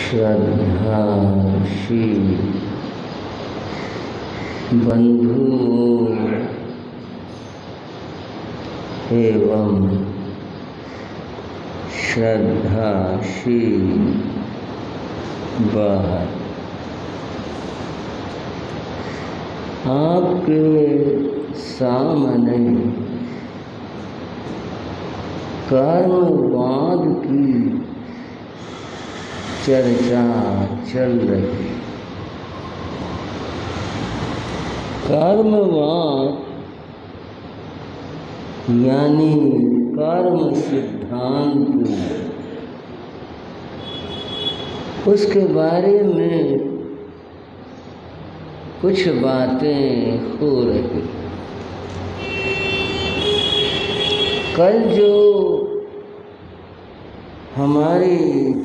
श्रद्धाशील बंधुओं एवं श्रद्धाशील बाहर आपके सामने कर्मवाद की चर्चा चल रही। कर्मवाद यानी कर्म सिद्धांत, उसके बारे में कुछ बातें हो रही। कल जो हमारी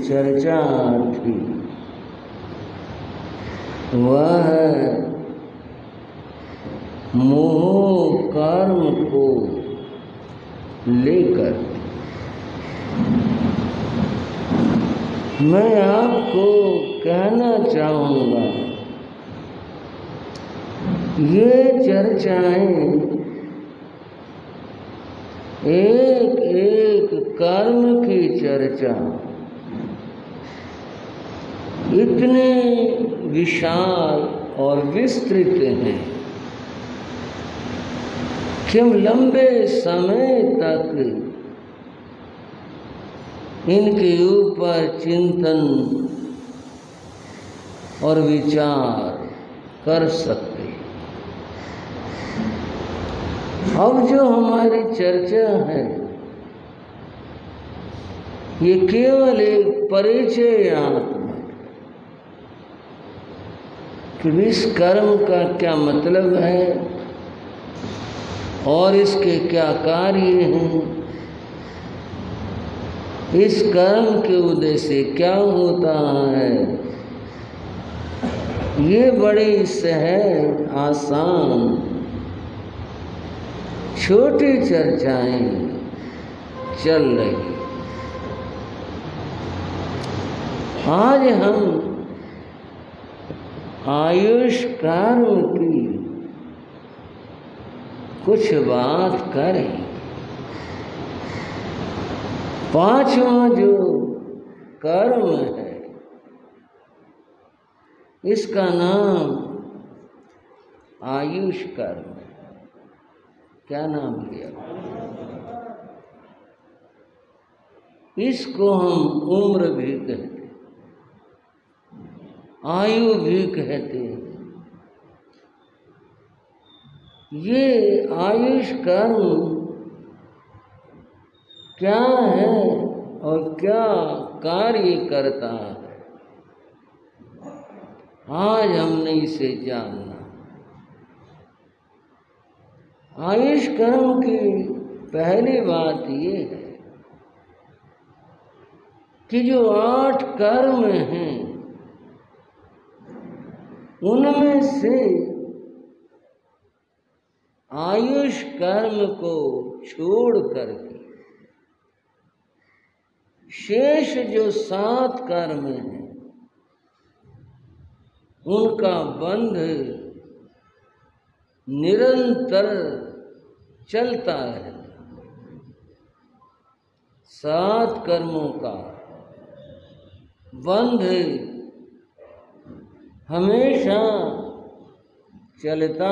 चर्चा थी वह मोह कर्म को लेकर। मैं आपको कहना चाहूँगा, ये चर्चाएं एक एक कर्म की चर्चा इतने विशाल और विस्तृत हैं कि हम लंबे समय तक इनके ऊपर चिंतन और विचार कर सकते। अब जो हमारी चर्चा है ये केवल एक परिचयात्मक कि इस कर्म का क्या मतलब है और इसके क्या कार्य हैं, इस कर्म के उदय से क्या होता है। ये बड़ी सहज आसान छोटी चर्चाएं चल रही। आज हम आयुष कर्म की कुछ बात करें। पांचवा जो कर्म है इसका नाम आयुष कर्म है। क्या नाम लिया? इसको हम उम्र भी कहते, आयु भी कहते हैं। ये आयुष कर्म क्या है और क्या कार्य करता है, आज हमने इसे जानना। आयुष कर्म की पहली बात ये है कि जो 8 कर्म हैं उनमें से आयुष कर्म को छोड़ करके शेष जो 7 कर्म हैं उनका बंध निरंतर चलता है। 7 कर्मों का बंध हमेशा चलता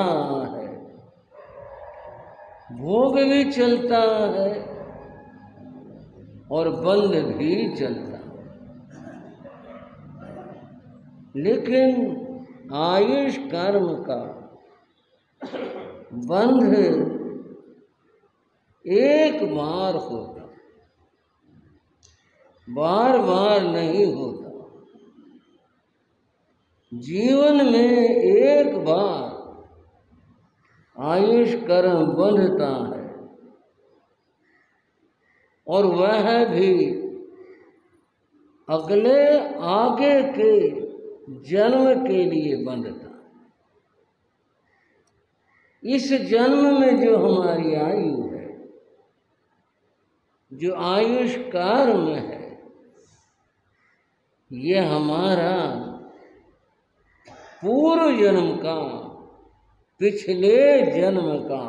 है, भोग भी चलता है और बंध भी चलता है। लेकिन आयुष कर्म का बंध एक बार होता, बार बार नहीं होता। जीवन में एक बार आयुष कर्म बंधता है और वह भी अगले आगे के जन्म के लिए बंधता। इस जन्म में जो हमारी आयु है, जो आयुष कर्म है, ये हमारा पूर्व जन्म का, पिछले जन्म का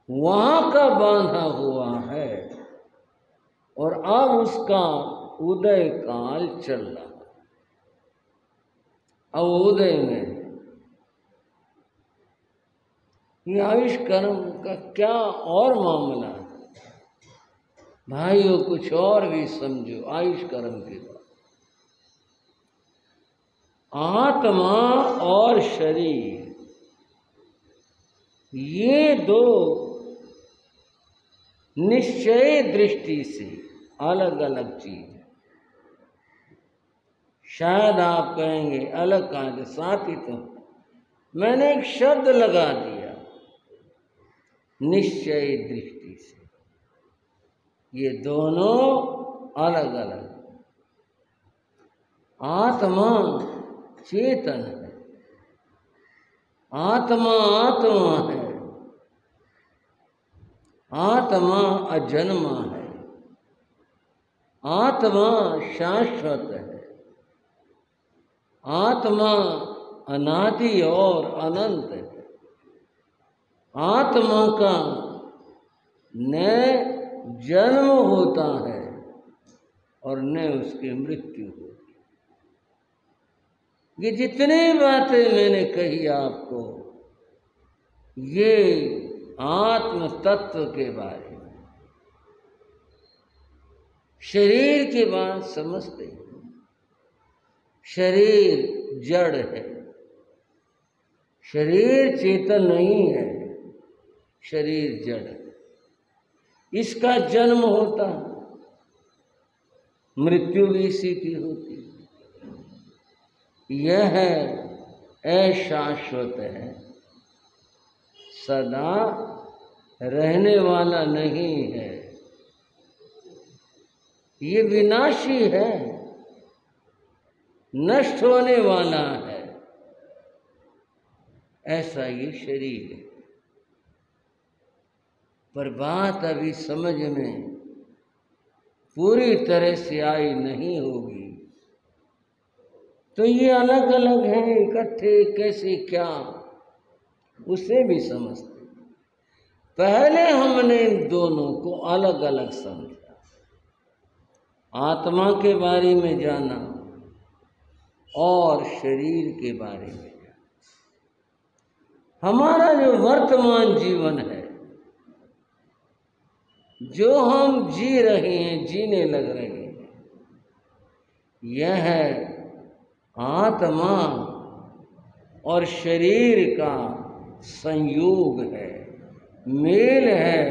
वहां का बांधा हुआ है और अब उसका उदय काल चल रहा है। अब उदय में ये आयुष कर्म का क्या और मामला है भाइयों, कुछ और भी समझो आयुष कर्म के बाद। आत्मा और शरीर ये दो निश्चय दृष्टि से अलग अलग चीज है। शायद आप कहेंगे अलग कहाँ से, साथ ही तो मैंने एक शब्द लगा दिया, निश्चय दृष्टि से। ये दोनों अलग अलग। आत्मा चेतन है, आत्मा आत्मा है, आत्मा अजन्मा है, आत्मा शाश्वत है, आत्मा अनादि और अनंत है। आत्मा का न जन्म होता है और न उसकी मृत्यु होती। ये जितनी बातें मैंने कही आपको, ये आत्म तत्व के बारे में। शरीर की बात समझते हैं, शरीर जड़ है, शरीर चेतन नहीं है, शरीर जड़ है। इसका जन्म होता है, मृत्यु भी इसी की होती है। यह अशाश्वत है, सदा रहने वाला नहीं है, ये विनाशी है, नष्ट होने वाला है। ऐसा ये शरीर है। पर बात अभी समझ में पूरी तरह से आई नहीं होगी, तो ये अलग अलग हैं, इकट्ठे कैसे क्या, उसे भी समझते। पहले हमने इन दोनों को अलग अलग समझा, आत्मा के बारे में जाना और शरीर के बारे में जाना। हमारा जो वर्तमान जीवन है, जो हम जी रहे हैं, जीने लग रहे हैं, यह है आत्मा और शरीर का संयोग है, मेल है।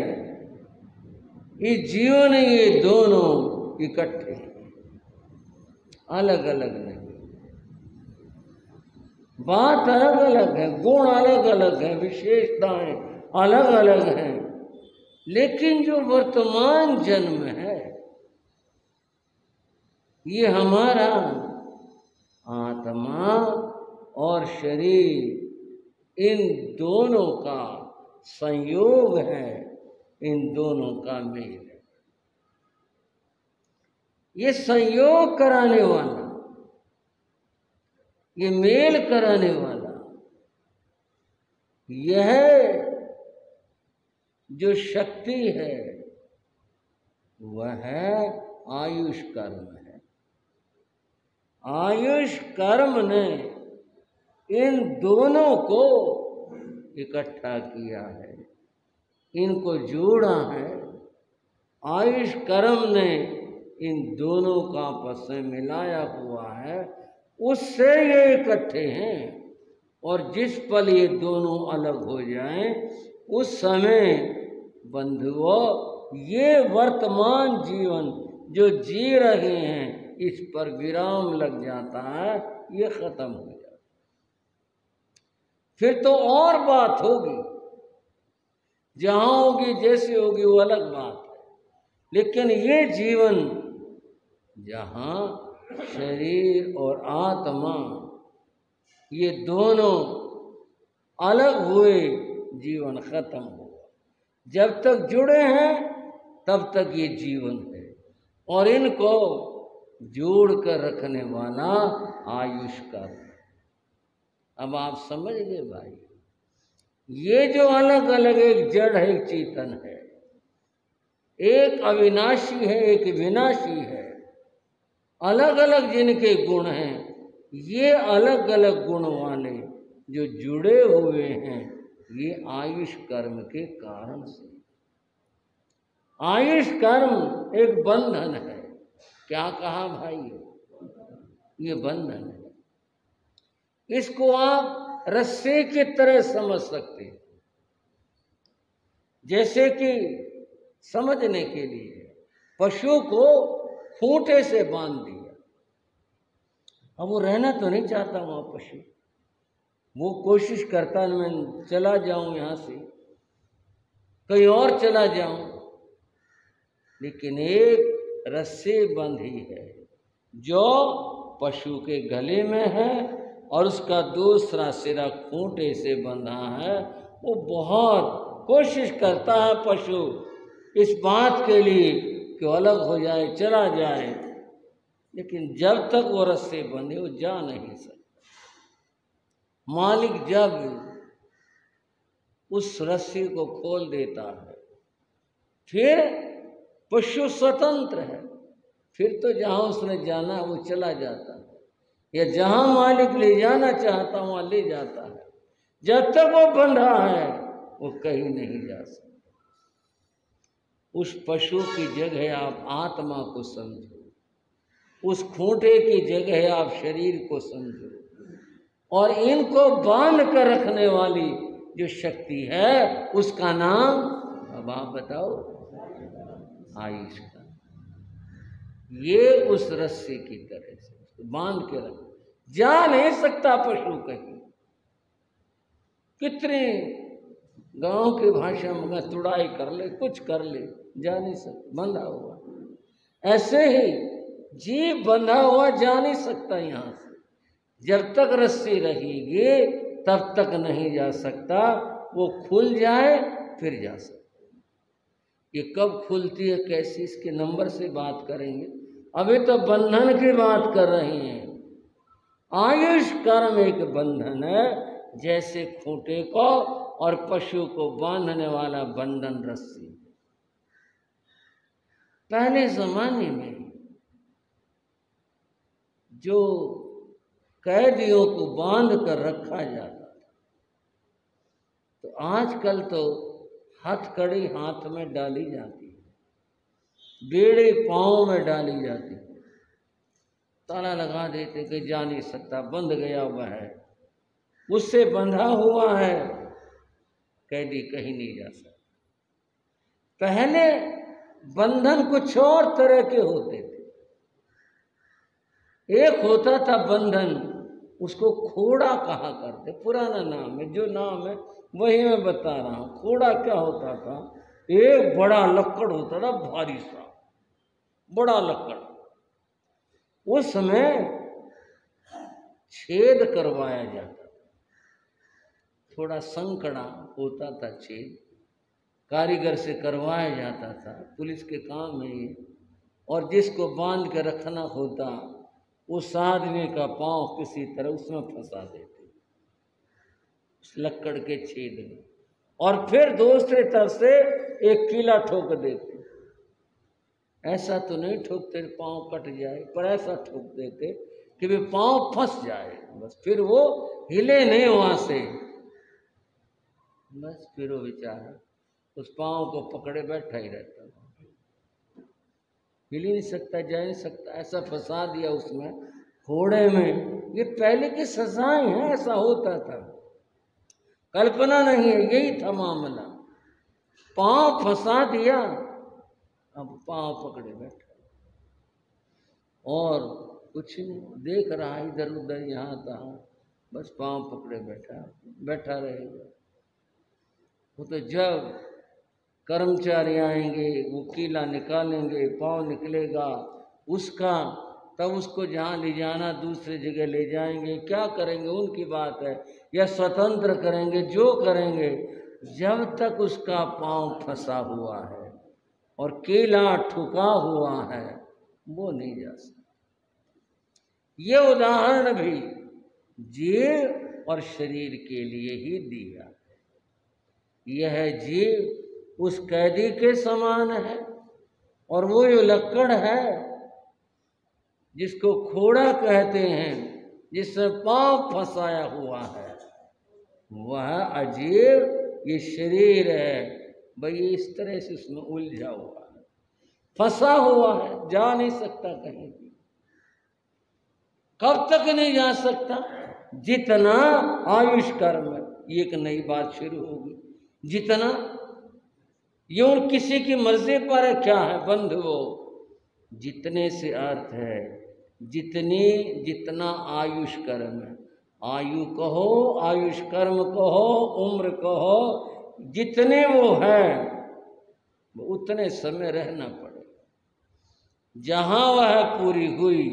ये जीवन, ये दोनों इकट्ठे, अलग अलग नहीं। बात अलग अलग है, गुण अलग अलग है, विशेषताएं अलग अलग हैं, लेकिन जो वर्तमान जन्म है, ये हमारा आत्मा और शरीर, इन दोनों का संयोग है, इन दोनों का मेल है। ये संयोग कराने वाला, ये मेल कराने वाला, यह जो शक्ति है वह आयुष कर्म है। आयुष कर्म ने इन दोनों को इकट्ठा किया है, इनको जोड़ा है। आयुष कर्म ने इन दोनों का आपस में मिलाया हुआ है, उससे ये इकट्ठे हैं। और जिस पल ये दोनों अलग हो जाएं, उस समय बंधुओं, ये वर्तमान जीवन जो जी रहे हैं, इस पर विराम लग जाता है, ये खत्म हो जाता है। फिर तो और बात होगी, जहां होगी जैसे होगी वो अलग बात है, लेकिन ये जीवन जहां शरीर और आत्मा ये दोनों अलग हुए, जीवन खत्म हुआ। जब तक जुड़े हैं तब तक ये जीवन है, और इनको जोड़ कर रखने वाला आयुष कर्म। अब आप समझ गए भाई, ये जो अलग अलग एक जड़ है, एक चेतन है, एक अविनाशी है, एक विनाशी है, अलग अलग जिनके गुण हैं, ये अलग अलग गुण वाले जो जुड़े हुए हैं, ये आयुष कर्म के कारण से। आयुष कर्म एक बंधन है। क्या कहा भाई? ये बंधन है। इसको आप रस्से की तरह समझ सकते हैं। जैसे कि समझने के लिए पशु को खूंटे से बांध दिया, अब वो रहना तो नहीं चाहता वहां पशु, वो कोशिश करता मैं चला जाऊं, यहां से कहीं और चला जाऊं, लेकिन एक रस्सी बंधी है जो पशु के गले में है और उसका दूसरा सिरा खूंटे से बंधा है। वो बहुत कोशिश करता है पशु इस बात के लिए कि अलग हो जाए, चला जाए, लेकिन जब तक वो रस्सी बंधे वो जा नहीं सकता। मालिक जब उस रस्सी को खोल देता है, फिर पशु स्वतंत्र है, फिर तो जहां उसने जाना वो चला जाता है, या जहां मालिक ले जाना चाहता वहां ले जाता है। जब तक वो बंधा है वो कहीं नहीं जा सकता। उस पशु की जगह आप आत्मा को समझो, उस खूंटे की जगह आप शरीर को समझो, और इनको बांध कर रखने वाली जो शक्ति है उसका नाम, अब आप बताओ, आयुष का। ये उस रस्सी की तरह से उसको बांध के रख, जा नहीं सकता पशु कहीं। कितने गांव की भाषा में तुड़ाई कर ले, कुछ कर ले, जा नहीं सकता, बंधा हुआ। ऐसे ही जीव बंधा हुआ जा नहीं सकता यहां से। जब तक रस्सी रहेगी तब तक नहीं जा सकता। वो खुल जाए फिर जा सकता। ये कब खुलती है, कैसी, इसके नंबर से बात करेंगे। अभी तो बंधन की बात कर रहे हैं। आयुष कर्म एक बंधन है, जैसे खूंटे को और पशु को बांधने वाला बंधन रस्सी। पहले जमाने में जो कैदियों को बांध कर रखा जाता था, तो आजकल तो हथकड़ी हाथ में डाली जाती है, बेड़े पांव में डाली जाती है, ताला लगा देते कि जा नहीं सकता, बंध गया हुआ है, उससे बंधा हुआ है, कैदी कहीं नहीं जा सकता। पहले बंधन कुछ और तरह के होते थे। एक होता था बंधन, उसको खोड़ा कहा करते, पुराना नाम है, जो नाम है वही मैं बता रहा हूं। खोड़ा क्या होता था? एक बड़ा लक्कड़ होता था, भारी सा बड़ा लक्कड़, उसमें छेद करवाया जाता, थोड़ा संकड़ा होता था, छेद कारीगर से करवाया जाता था, पुलिस के काम में ये। और जिसको बांध के रखना होता, उस आदमी का पांव किसी तरह उसमें फंसा देते, उस लक्कड़ के छेद में, और फिर दूसरे तरफ से एक कीला ठोक देते। ऐसा तो नहीं ठोकते पांव कट जाए, पर ऐसा ठोक देते कि वे पांव फंस जाए, बस फिर वो हिले नहीं वहां से, बस फिर वो बेचारा उस पांव को पकड़े बैठा ही रहता, हिल ही नहीं सकता, जा नहीं सकता, ऐसा फंसा दिया उसमें घोड़े में। ये पहले की सजाएं हैं, ऐसा होता था, कल्पना नहीं है, यही था मामला। पांव फंसा दिया, अब पांव पकड़े बैठा और कुछ नहीं देख रहा, इधर उधर यहाँ तहाँ, बस पांव पकड़े बैठा रहेगा। वो तो जब कर्मचारी आएंगे, वो कीला निकालेंगे, पांव निकलेगा उसका, तब उसको जहाँ ले जाना दूसरी जगह ले जाएंगे। क्या करेंगे उनकी बात है, या स्वतंत्र करेंगे, जो करेंगे। जब तक उसका पांव फंसा हुआ है और कीला ठुका हुआ है, वो नहीं जा सकता। ये उदाहरण भी जीव और शरीर के लिए ही दिया। यह जीव उस कैदी के समान है और वो जो लक्कड़ है जिसको खोड़ा कहते हैं, जिसमें पांव फंसाया हुआ है, वह अजीब ये शरीर है भाई, इस तरह से उसमें उलझा हुआ है, फंसा हुआ है, जा नहीं सकता कहीं भी। कब तक नहीं जा सकता? जितना आयुष कर्म है। ये एक नई बात शुरू होगी। जितना ये और किसी की मर्जी पर है, क्या है बंधुओं? जितने से अर्थ है जितनी, जितना आयुष कर्म है, आयु कहो, आयुष कर्म कहो, उम्र कहो, जितने वो है उतने समय रहना पड़े। जहां वह पूरी हुई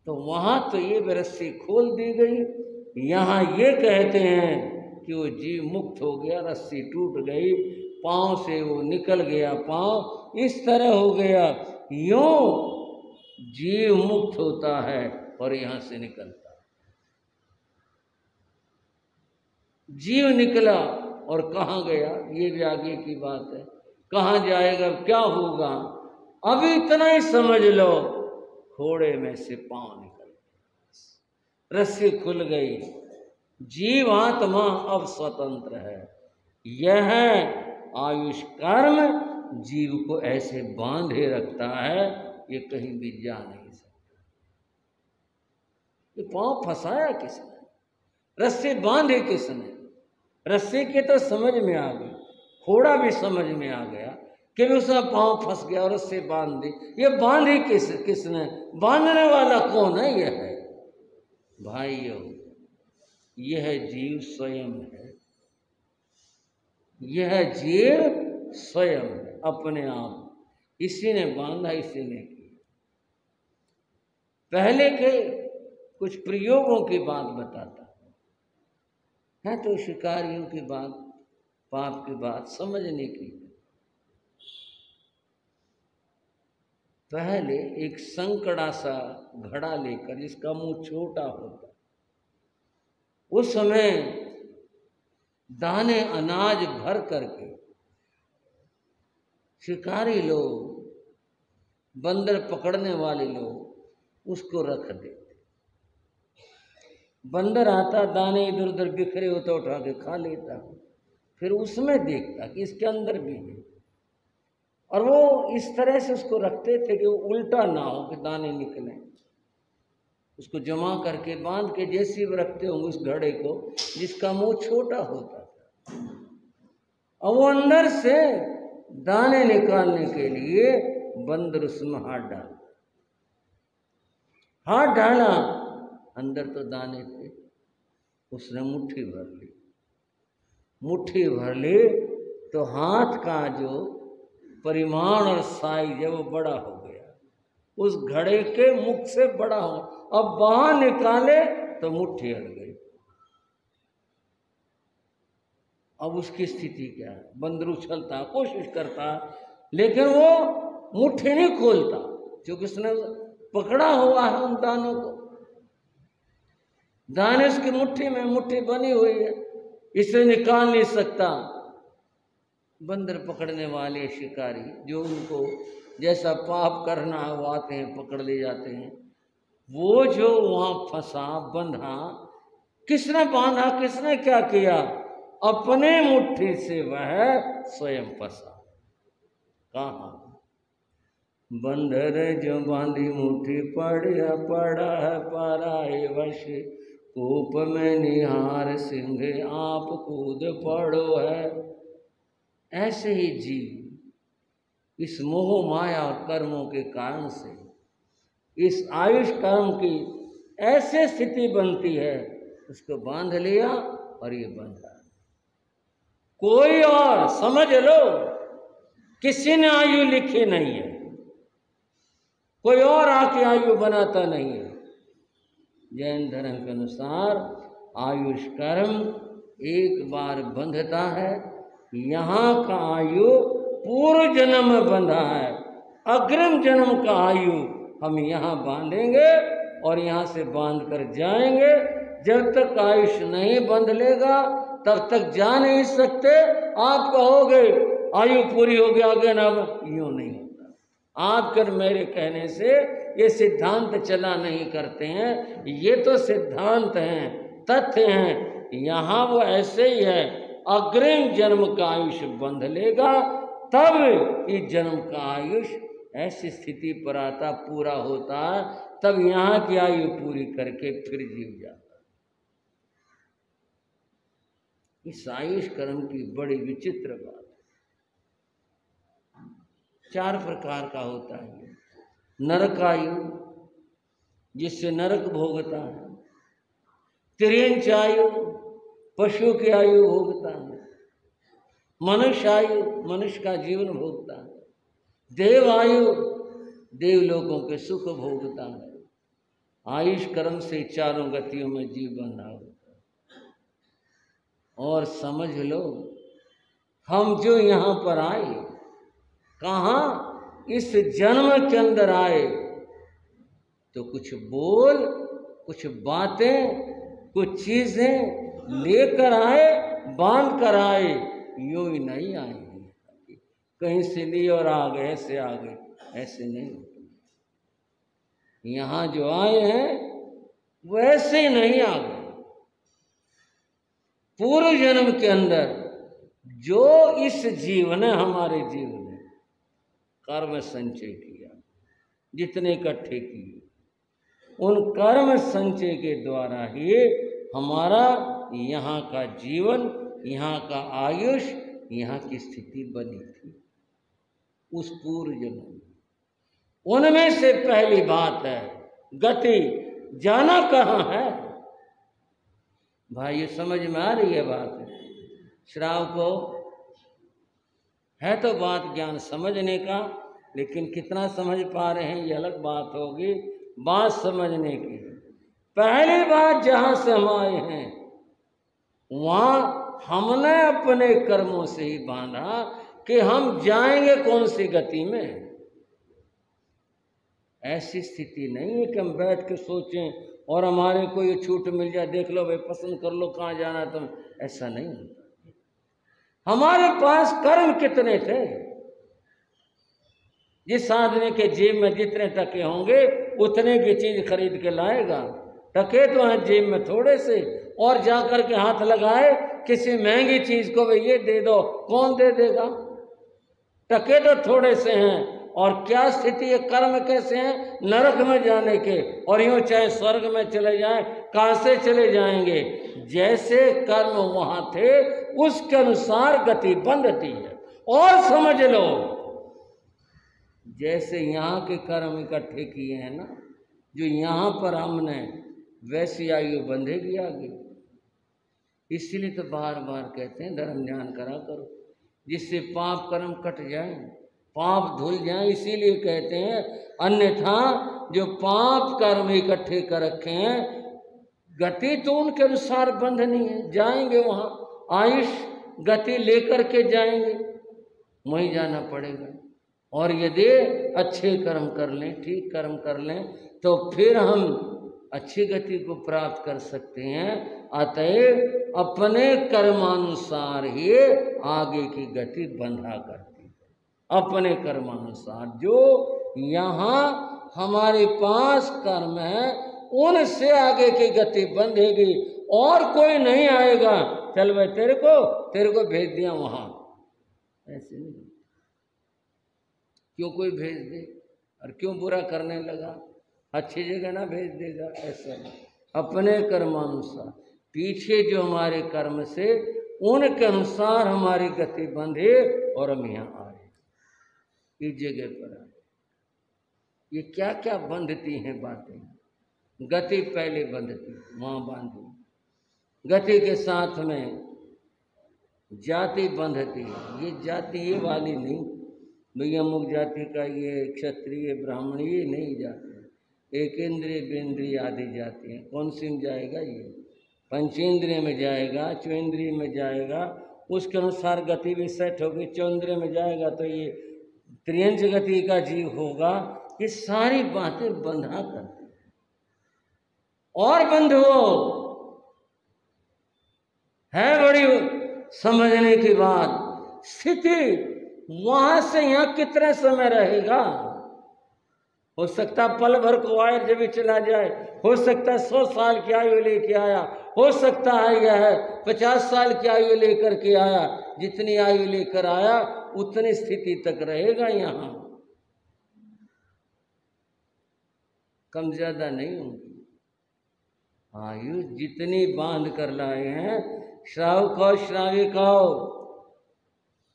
तो वहां तो ये रस्सी खोल दी गई। यहाँ ये कहते हैं कि वो जीव मुक्त हो गया, रस्सी टूट गई, पांव से वो निकल गया, पांव इस तरह हो गया। यूं जीव मुक्त होता है और यहां से निकलता है। जीव निकला और कहाँ गया ये भी आगे की बात है। कहाँ जाएगा, क्या होगा, अभी इतना ही समझ लो, घोड़े में से पांव निकल गए, रस्सी खुल गई, जीव आत्मा अब स्वतंत्र है। यह आयुष कर्म जीव को ऐसे बांधे रखता है, ये कहीं भी जा नहीं सकता। ये पांव फंसाया किसने, रस्सी बांधे किसने? रस्सी के तो समझ में आ गई, घोड़ा भी समझ में आ गया कि उसका पांव फंस गया और रस्सी बांध दी। ये बांधी किसने? बांधने वाला कौन है? यह है भाइयों, यह जीव स्वयं है। यह जीव स्वयं है अपने आप। इसी ने बांधा, इसी ने किया। पहले के कुछ प्रयोगों की बात बताता है, तो शिकारियों की बात, पाप की बात समझने की। पहले एक संकड़ा सा घड़ा लेकर, जिसका मुंह छोटा होता, उस समय दाने अनाज भर करके शिकारी लोग, बंदर पकड़ने वाले लोग उसको रख देते। बंदर आता, दाने इधर उधर बिखरे होते उठा के खा लेता, फिर उसमें देखता कि इसके अंदर भी है, और वो इस तरह से उसको रखते थे कि वो उल्टा ना हो कि दाने निकलें। उसको जमा करके बांध के जैसे भी रखते होंगे उस घड़े को, जिसका मुंह छोटा होता था, और वो अंदर से दाने निकालने के लिए बंदर उसमें हाथ डाला, अंदर तो दाने थे, उसने मुट्ठी भर ली। मुट्ठी भर ली तो हाथ का जो परिमाण और साइज है वो बड़ा हो गया, उस घड़े के मुख से बड़ा हो। अब बाहर निकाले तो मुट्ठी हट गई। अब उसकी स्थिति क्या है? बंदर उछलता, कोशिश करता, लेकिन वो मुट्ठी नहीं खोलता, क्योंकि उसने पकड़ा हुआ है उन दानों को। दाने उसकी मुट्ठी में, मुट्ठी बनी हुई है, इसे निकाल नहीं सकता। बंदर पकड़ने वाले शिकारी, जो उनको जैसा पाप करना है वो आते हैं, पकड़ ले जाते हैं। वो जो वहां फंसा, बंधा, किसने बांधा, किसने क्या किया? अपने मुट्ठी से वह स्वयं फंसा। कहाँ? बंदर जो बांधी मुट्ठी पड़ा है पराए वश, कूप में निहार सिंह आप कूद पड़ो है। ऐसे ही जीव इस मोह माया और कर्मों के कारण से, इस आयुष कर्म की ऐसे स्थिति बनती है, उसको बांध लिया और ये बंधा। कोई और समझ लो, किसी ने आयु लिखी नहीं है, कोई और आके आयु बनाता नहीं है। जैन धर्म के अनुसार आयुष कर्म एक बार बंधता है। यहाँ का आयु पूर्व जन्म में बंधा है, अग्रिम जन्म का आयु हम यहाँ बांधेंगे और यहाँ से बांध कर जाएंगे। जब तक आयुष नहीं बंध लेगा तब तक जा नहीं सकते। आप कहोगे आयु पूरी हो गया आगे ना, यूं नहीं होता। आप कर मेरे कहने से ये सिद्धांत चला नहीं करते हैं, ये तो सिद्धांत हैं, तथ्य हैं। यहाँ वो ऐसे ही है, अग्रिम जन्म का आयुष बंध लेगा तब इस जन्म का आयुष ऐसी स्थिति पर आता, पूरा होता है, तब यहाँ की आयु पूरी करके फिर जीव जाता। इस आयुष कर्म की बड़ी विचित्र बात। 4 प्रकार का होता है। नरक आयु, जिससे नरक भोगता है। तिर्यंच आयु, पशु की आयु भोगता है। मनुष्य आयु, मनुष्य का जीवन भोगता है। देव आयु, देवलोकों के सुख भोगता है। आयुष कर्म से चारों गतियों में जीव बंधा होता है। और समझ लो, हम जो यहाँ पर आए, कहाँ? इस जन्म के अंदर आए तो कुछ बोल, कुछ बातें, कुछ चीजें लेकर आए, बांध कर आए, यूं ही नहीं आए कहीं से लिए और आ गए, ऐसे आ गए, ऐसे नहीं होते। यहाँ जो आए हैं वैसे ही नहीं आ गए। पूर्व जन्म के अंदर जो इस जीव ने, हमारे जीव ने कर्म संचय किया, जितने इकट्ठे किए, उन कर्म संचय के द्वारा ही हमारा यहाँ का जीवन, यहाँ का आयुष, यहाँ की स्थिति बनी थी उस पूर्व जन्म। उनमें से पहली बात है गति, जाना कहाँ है। भाई ये समझ में आ रही है बात? श्राव को है तो बात ज्ञान समझने का, लेकिन कितना समझ पा रहे हैं ये अलग बात होगी। बात समझने की पहली बात, जहां से हम आए हैं वहां हमने अपने कर्मों से ही बांधा कि हम जाएंगे कौन सी गति में। ऐसी स्थिति नहीं है कि हम बैठ के सोचें और हमारे को ये छूट मिल जाए, देख लो भाई, पसंद कर लो कहाँ जाना तुम। ऐसा नहीं होता। हमारे पास कर्म कितने थे? जिस आदमी के जेब में जितने टके होंगे उतने की चीज खरीद के लाएगा। टके तो हैं जेब में थोड़े से, और जाकर के हाथ लगाए किसी महंगी चीज को, भाई ये दे दो, कौन दे देगा? टके तो थोड़े से हैं। और क्या स्थिति है, कर्म कैसे हैं? नरक में जाने के, और यूं चाहे स्वर्ग में चले जाएं, कहां से चले जाएंगे? जैसे कर्म वहां थे उसके अनुसार गति बंधती है। और समझ लो, जैसे यहाँ के कर्म इकट्ठे किए हैं ना, जो यहाँ पर हमने, वैसी आयु बंधेगी आगे। इसीलिए तो बार बार कहते हैं धर्म ध्यान करा करो, जिससे पाप कर्म कट जाए, पाप धुल जाए। इसीलिए कहते हैं, अन्यथा जो पाप कर्म इकट्ठे कर रखे हैं, गति तो उनके अनुसार बंधनी है, जाएंगे वहाँ, आयुष गति लेकर के जाएंगे, वहीं जाना पड़ेगा। और यदि अच्छे कर्म कर लें, ठीक कर्म कर लें, तो फिर हम अच्छी गति को प्राप्त कर सकते हैं। अतएव अपने कर्मानुसार ही आगे की गति बंधा करती है। अपने कर्मानुसार जो यहाँ हमारे पास कर्म है, उनसे आगे की गति बंधेगी। और कोई नहीं आएगा, चल भाई तेरे को भेज दिया वहाँ, ऐसे नहीं। क्यों कोई भेज दे और क्यों बुरा करने लगा, अच्छी जगह ना भेज देगा, ऐसा नहीं। अपने कर्मानुसार, पीछे जो हमारे कर्म से, उनके अनुसार हमारी गति बंधे और हम यहाँ आए, इस जगह पर आए। ये क्या क्या बंधती हैं बातें। गति पहले बंधती, वहाँ बांधी। गति के साथ में जाति बंधती है। ये जाति ये वाली नहीं, भैया अमुक जाति का ये क्षत्रिय ब्राह्मण, ये नहीं जाति। एक इंद्रिय बेंद्रिय आदि जाति है। कौन सी में जाएगा? ये पंचेंद्रिय में जाएगा, चौंद्रिय में जाएगा, उसके अनुसार गति भी सेट होगी। चौंद्रिय में जाएगा तो ये त्रियंच गति का जीव होगा। ये सारी बातें बंधा करती है। और बंधुओं, है बड़ी समझने की बात, स्थिति वहां से यहां कितना समय रहेगा? हो सकता पल भर को आयर जब चला जाए, हो सकता है 100 साल की आयु लेके आया, हो सकता है यह 50 साल की आयु लेकर के आया। जितनी आयु लेकर आया उतनी स्थिति तक रहेगा, यहां कम ज्यादा नहीं होगी। आयु जितनी बांध कर लाए हैं, श्रावक हो श्राविक हो,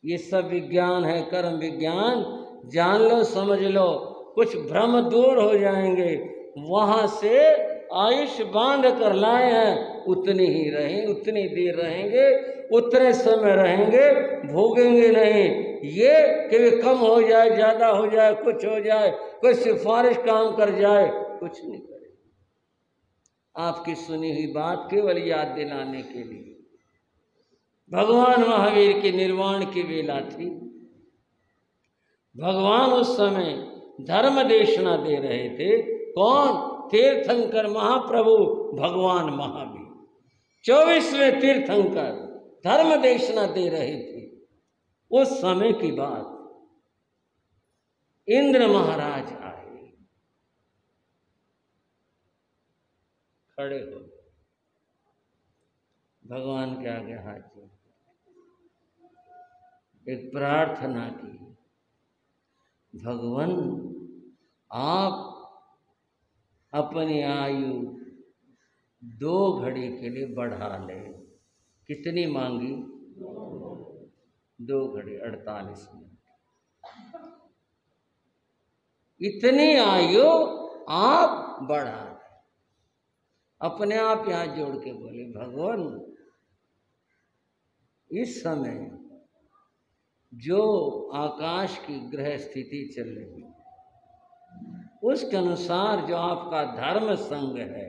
ये सब विज्ञान है, कर्म विज्ञान, जान लो समझ लो, कुछ भ्रम दूर हो जाएंगे। वहां से आयुष बांध कर लाए हैं, उतनी ही रहें, उतनी देर रहेंगे, उतने समय रहेंगे, भोगेंगे नहीं। ये कि कम हो जाए, ज्यादा हो जाए, कुछ हो जाए, कोई सिफारिश काम कर जाए, कुछ नहीं करे। आपकी सुनी हुई बात केवल याद दिलाने के लिए। भगवान महावीर के निर्वाण की वेला थी। भगवान उस समय धर्म देशना दे रहे थे। कौन? तीर्थंकर महाप्रभु भगवान महावीर 24वें तीर्थंकर धर्म देशना दे रहे थे। उस समय की बात, इंद्र महाराज आए, खड़े हो भगवान के आगे हाथ जोड़ एक प्रार्थना की, भगवान आप अपनी आयु 2 घड़ी के लिए बढ़ा ले। कितनी मांगी? 2 घड़ी 48 मिनट। इतनी आयु आप बढ़ा लें। अपने आप यहां जोड़ के बोले, भगवान इस समय जो आकाश की ग्रह स्थिति चल रही है, उसके अनुसार जो आपका धर्म संग है,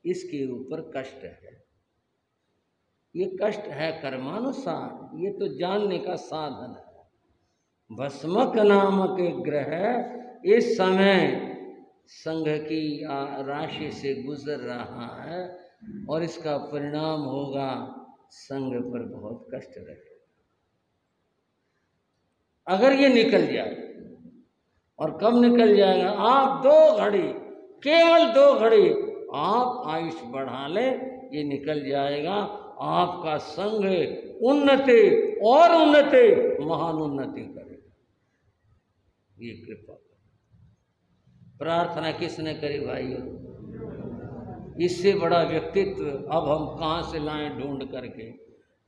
इसके ऊपर कष्ट है। ये कष्ट है कर्मानुसार, ये तो जानने का साधन है। भस्मक नामक एक ग्रह इस समय संघ की राशि से गुजर रहा है और इसका परिणाम होगा संघ पर बहुत कष्ट रहेगा। अगर ये निकल जाए, और कब निकल जाएगा? आप 2 घड़ी, केवल 2 घड़ी आप आयुष बढ़ा लें, ये निकल जाएगा। आपका संघ उन्नति और उन्नति, महान उन्नति करेगा। ये कृपा प्रार्थना किसने करी भाइयों? इससे बड़ा व्यक्तित्व अब हम कहाँ से लाएं ढूंढ करके?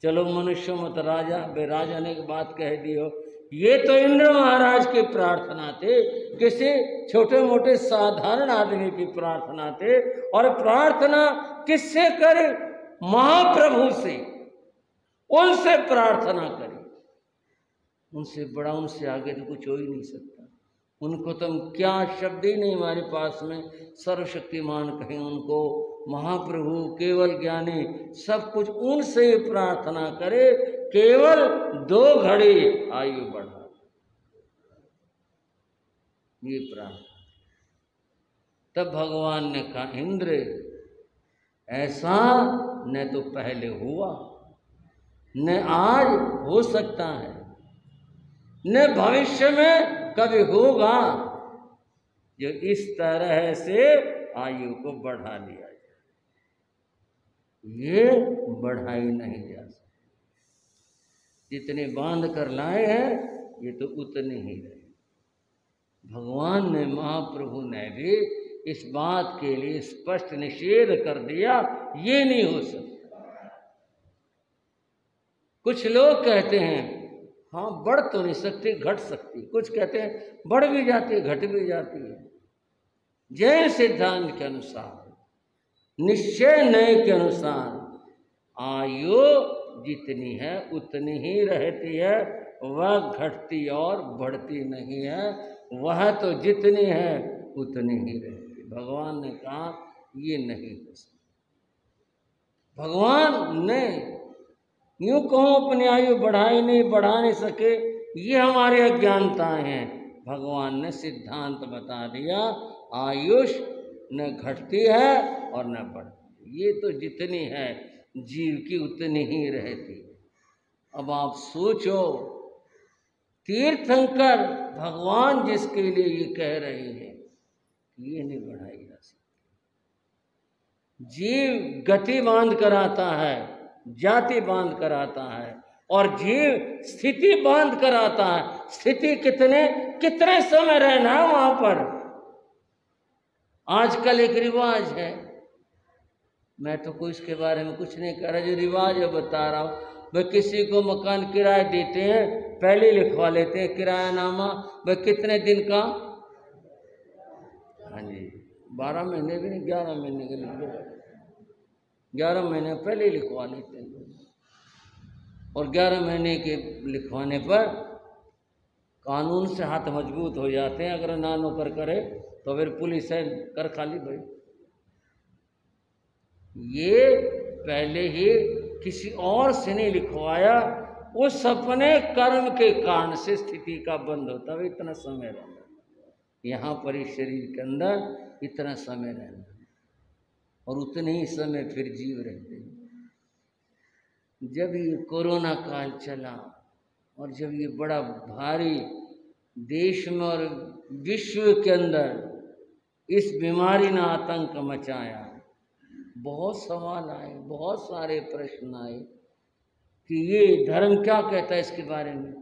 चलो मनुष्य मत राजा, राजा ने बात कह दी हो। ये तो इंद्र महाराज की प्रार्थना थे, किसी छोटे मोटे साधारण आदमी की प्रार्थना थे। और प्रार्थना किससे करे? महाप्रभु से। उनसे प्रार्थना करें। उनसे बड़ा, उनसे आगे तो कुछ हो ही नहीं सकता। उनको तो हम क्या शब्द ही नहीं हमारे पास में, सर्वशक्तिमान कहें उनको, महाप्रभु, केवल ज्ञानी, सब कुछ उनसे प्रार्थना करे, केवल 2 घड़ी आयु बढ़ा। ये प्रार्थना। तब भगवान ने कहा, इंद्र ऐसा न तो पहले हुआ, न आज हो सकता है, न भविष्य में कभी होगा, जो इस तरह से आयु को बढ़ा लिया जाए। ये बढ़ाई नहीं जा सकती। जितने बांध कर लाए हैं, ये तो उतने ही रहे। भगवान ने, महाप्रभु ने भी इस बात के लिए स्पष्ट निषेध कर दिया, ये नहीं हो सकता। कुछ लोग कहते हैं हाँ बढ़ तो नहीं सकती, घट सकती। कुछ कहते हैं बढ़ भी जाती है, घट भी जाती है। जैन सिद्धांत के अनुसार, निश्चय न्याय के अनुसार, आयु जितनी है उतनी ही रहती है, वह घटती और बढ़ती नहीं है। वह तो जितनी है उतनी ही रहती। भगवान ने कहा ये नहीं हो सकता। भगवान ने यूं कहूं अपनी आयु बढ़ाई नहीं, बढ़ा नहीं सके, ये हमारी अज्ञानताएं हैं। भगवान ने सिद्धांत बता दिया, आयुष न घटती है और न बढ़ती। ये तो जितनी है जीव की उतनी ही रहती है। अब आप सोचो, तीर्थंकर भगवान जिसके लिए ये कह रहे हैं ये नहीं बढ़ाई जा सकती। जीव गति बांध कर आता है, जाति बांध कर आता है, और जीव स्थिति बांध कर आता है। स्थिति कितने समय रहना है वहां पर। आजकल एक रिवाज है, मैं तो कोई इसके बारे में कुछ नहीं कह रहा, जो रिवाज है बता रहा हूं। भाई किसी को मकान किराया देते हैं, पहले लिखवा लेते हैं किरायानामा, भाई कितने दिन का। हाँ जी, 12 महीने भी नहीं, 11 महीने के लिए 11 महीने पहले लिखवा लेते हैं। और 11 महीने के लिखवाने पर कानून से हाथ मजबूत हो जाते हैं। अगर ना नौकर करे तो फिर पुलिस है, कर खाली भाई। ये पहले ही किसी और से नहीं लिखवाया, उस अपने कर्म के कारण से स्थिति का बंद होता है। इतना समय रहना यहाँ पर इस शरीर के अंदर, इतना समय रहना, और उतने ही समय फिर जीव रहते हैं। जब ये कोरोना काल चला और जब ये बड़ा भारी देश में और विश्व के अंदर इस बीमारी ने आतंक मचाया, बहुत सवाल आए, बहुत सारे प्रश्न आए कि ये धर्म क्या कहता है इसके बारे में।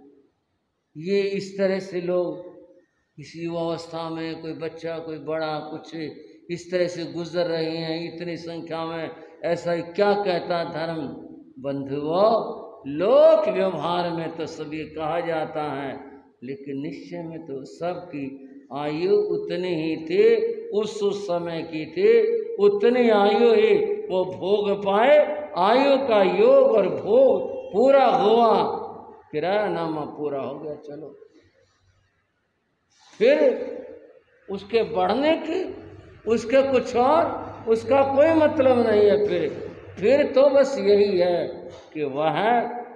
ये इस तरह से लोग किसी युवावस्था में, कोई बच्चा कोई बड़ा, कुछ इस तरह से गुजर रहे हैं इतनी संख्या में, ऐसा क्या कहता धर्म। बंधुओं, लोक व्यवहार में तो सभी कहा जाता है, लेकिन निश्चय में तो सबकी आयु उतनी ही थी, उस समय की थी, उतनी आयु ही वो भोग पाए। आयु का योग और भोग पूरा हुआ, किरायानामा पूरा हो गया, चलो। फिर उसके बढ़ने की, उसके कुछ और, उसका कोई मतलब नहीं है। फिर तो बस यही है कि वह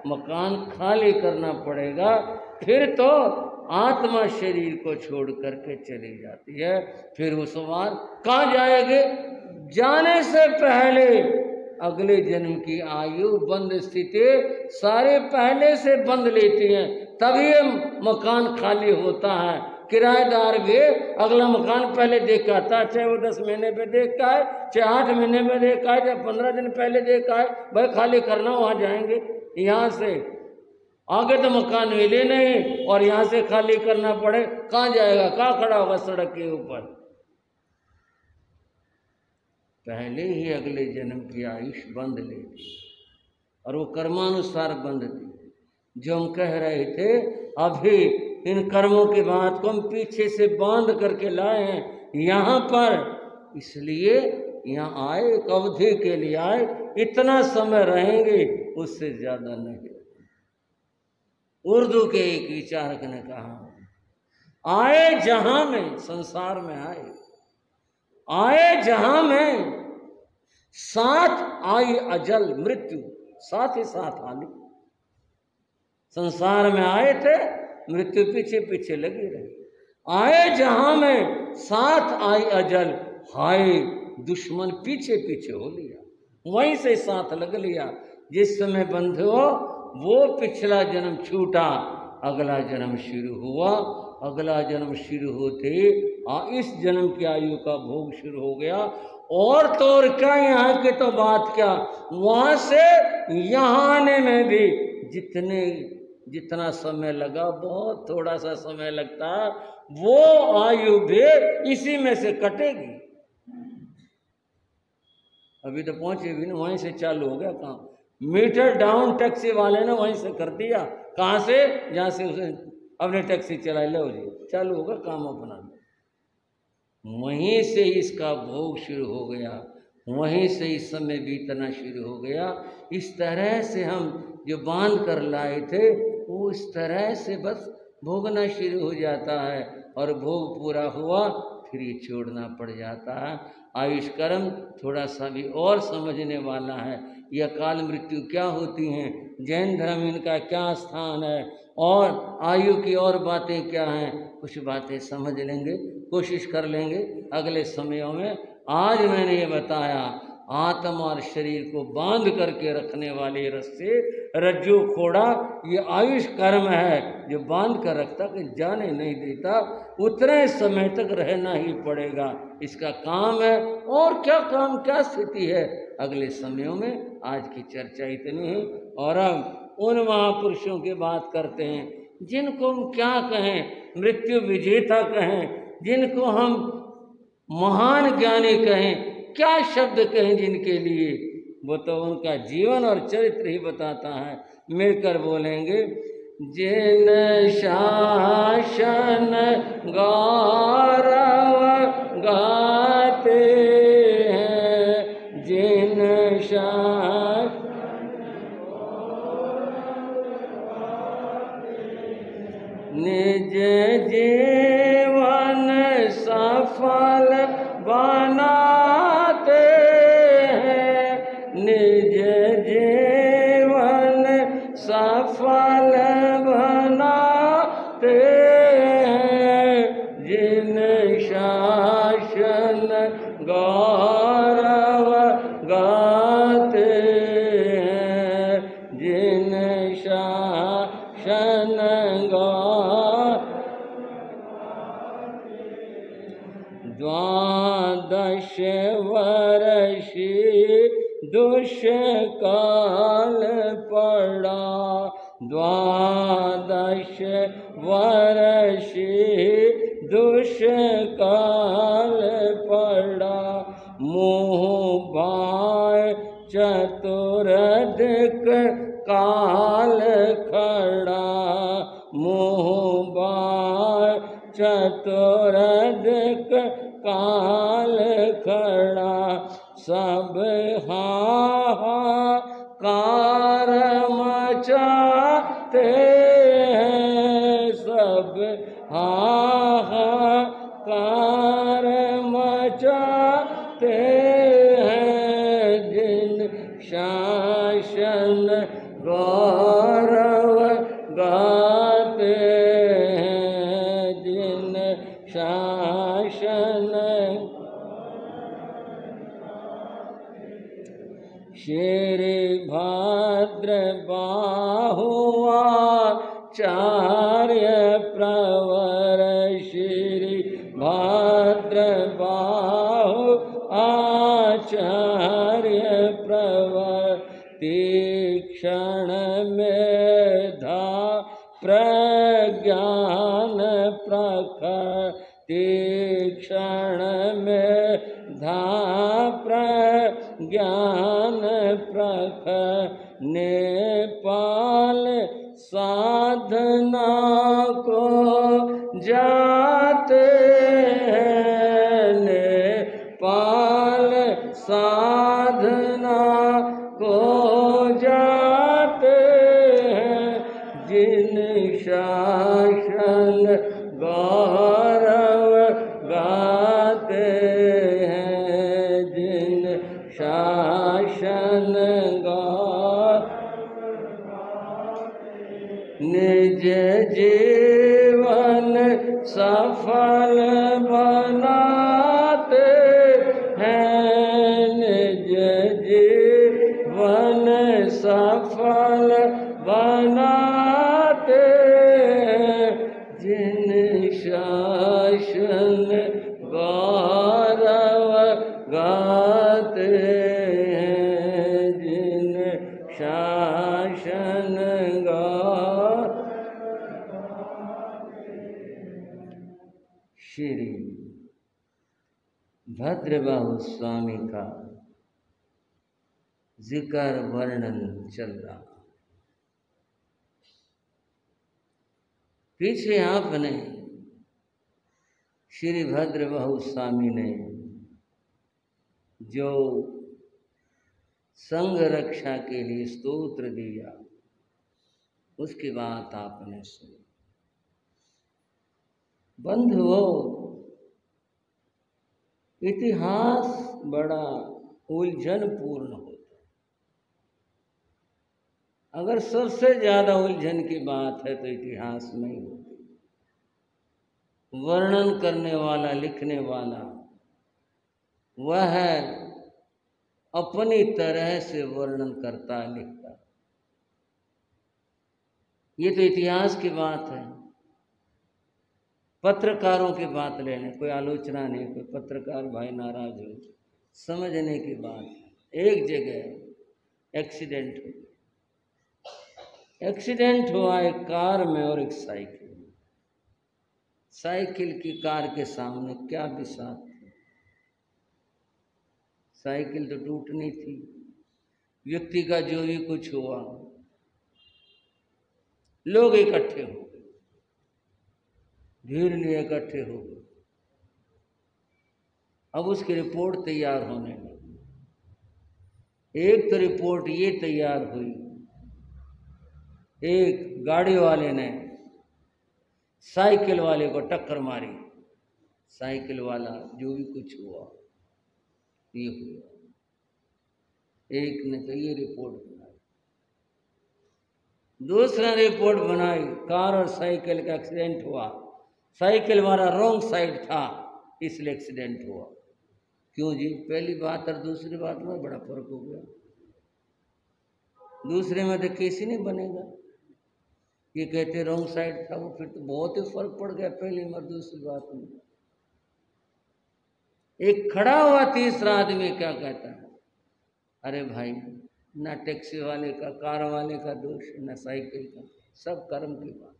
मकान खाली करना पड़ेगा। फिर तो आत्मा शरीर को छोड़ करके चली जाती है। फिर वो सवाल कहाँ जाएंगे। जाने से पहले अगले जन्म की आयु बंद स्थिति सारे पहले से बंद लेती हैं, तभी मकान खाली होता है। किराएदार भी अगला मकान पहले देख के आता, चाहे वो 10 महीने पे देख का है, चाहे 8 महीने में देख का है, चाहे 15 दिन पहले देख का है, भाई खाली करना, वहां जाएंगे। यहाँ से आगे तो मकान मिले नहीं और यहाँ से खाली करना पड़े, कहाँ जाएगा, कहाँ खड़ा होगा सड़क के ऊपर। पहले ही अगले जन्म की आयुष बंद ले दी, और वो कर्मानुसार बंद थी। जो हम कह रहे थे अभी, इन कर्मों की बात को हम पीछे से बांध करके लाए हैं यहाँ पर, इसलिए यहाँ आए, एक अवधि के लिए आए, इतना समय रहेंगे, उससे ज्यादा नहीं। उर्दू के एक विचारक ने कहा, आए जहां में, संसार में आए जहां में, साथ आई अजल मृत्यु, साथ ही साथ आली। संसार में आए थे, मृत्यु पीछे पीछे लगी रही। आए जहां में, साथ आई अजल, हाय दुश्मन पीछे पीछे हो लिया, वहीं से साथ लग लिया। जिस समय बंधु हो वो पिछला जन्म छूटा, अगला जन्म शुरू हुआ, अगला जन्म शुरू होते इस जन्म की आयु का भोग शुरू हो गया। और तो और क्या, यहाँ की तो बात क्या, वहां से यहाँ आने में भी जितना समय लगा, बहुत थोड़ा सा समय लगता, वो आयु भी इसी में से कटेगी। अभी तो पहुंचे भी ना, वहीं से चालू हो गया काम। मीटर डाउन टैक्सी वाले ने वहीं से कर दिया, कहाँ से, जहाँ से उसे अपने टैक्सी चला, लो जी चालू होगा काम अपना। वहीं से इसका भोग शुरू हो गया, वहीं से इस समय बीतना शुरू हो गया। इस तरह से हम जो बांध कर लाए थे, वो इस तरह से बस भोगना शुरू हो जाता है, और भोग पूरा हुआ फिर ये छोड़ना पड़ जाता है। आयुष कर्म थोड़ा सा भी और समझने वाला है, यह काल मृत्यु क्या होती हैं, जैन धर्म इनका क्या स्थान है, और आयु की और बातें क्या हैं, कुछ बातें समझ लेंगे, कोशिश कर लेंगे अगले समयों में आज मैंने ये बताया, आत्मा और शरीर को बांध करके रखने वाले रस्से रज्जू खोड़ा, ये आयुष कर्म है जो बांध कर रखता कि जाने नहीं देता, उतने समय तक रहना ही पड़ेगा, इसका काम है। और क्या काम, क्या स्थिति है, अगले समयों में। आज की चर्चा इतनी है। और अब उन महापुरुषों की बात करते हैं जिनको हम क्या कहें, मृत्यु विजेता कहें, जिनको हम महान ज्ञानी कहें, क्या शब्द कहें जिनके लिए, वो तो उनका जीवन और चरित्र ही बताता है। मिलकर बोलेंगे, जिन शासन गौरव गाते हैं, जिन शासन निज जीवन सफल बनाते हैं, निज जीवन सफल बनाते हैं, जिन शासन गौरव गाते हैं, जिन शासन द्वादश वर्षी दुष्काल पड़ा, द्वादश वर्षी दुष्काल पड़ा, मुँह बाय चतुरधिक काल खड़ा, मुँह बाय चतुरधिक काल खड़ा, सब हाहाकार मचाते हैं, सब हाहाकार मचाते हैं, जिन शासन गौरव गाते हैं, जिन शासन श्री भद्र बाहुआचार्य प्रवर, श्री भद्र बाहु आचार्य प्रवर, तीक्षण मेधा प्रज्ञान प्रखर, तीक्षण मेधा प्रज्ञान प्रखर, नेपाल साधना को जाते हैं, नेपाल साधना को जाते हैं, जिन शासन गौरव गाते हैं, जिन शासन निज जीवन सफल बनाते हैं, निज जीवन सफल बनाते हैं, जिन शासन गौरव गाते हैं, जिन शासन श्री भद्रबाहु स्वामी का जिक्र वर्णन चल रहा। पीछे आपने श्री भद्रबाहु स्वामी ने जो संघ रक्षा के लिए स्तोत्र दिया, उसकी बात आपने सुनी। बंधुओं, इतिहास बड़ा उलझनपूर्ण होता है। अगर सबसे ज्यादा उलझन की बात है तो इतिहास नहीं होती। वर्णन करने वाला, लिखने वाला वह अपनी तरह से वर्णन करता है, लिखता है। ये तो इतिहास की बात है, पत्रकारों की बात लेने, कोई आलोचना नहीं, कोई पत्रकार भाई नाराज हो, समझने की बात है। एक जगह एक्सीडेंट हो, एक्सीडेंट हुआ एक कार में और एक साइकिल में। साइकिल की कार के सामने क्या बिसात थी, साइकिल तो टूटनी थी। व्यक्ति का जो भी कुछ हुआ, लोग इकट्ठे हो गए, भीड़ लिए इकट्ठे हो गए। अब उसकी रिपोर्ट तैयार होने लगी। एक तो रिपोर्ट ये तैयार हुई, एक गाड़ी वाले ने साइकिल वाले को टक्कर मारी, साइकिल वाला जो भी कुछ हुआ ये हुआ। एक ने तो ये रिपोर्ट बनाई, दूसरा रिपोर्ट बनाई, कार और साइकिल का एक्सीडेंट हुआ, साइकिल वाला रॉन्ग साइड था इसलिए एक्सीडेंट हुआ। क्यों जी, पहली बात और दूसरी बात में बड़ा फर्क हो गया। दूसरे में तो केस ही नहीं बनेगा, ये कहते रॉन्ग साइड था, वो फिर तो बहुत ही फर्क पड़ गया पहली और दूसरी बात में। एक खड़ा हुआ तीसरा आदमी क्या कहता है, अरे भाई, ना टैक्सी वाले का, कार वाले का दोष, ना साइकिल का, सब कर्म की बात।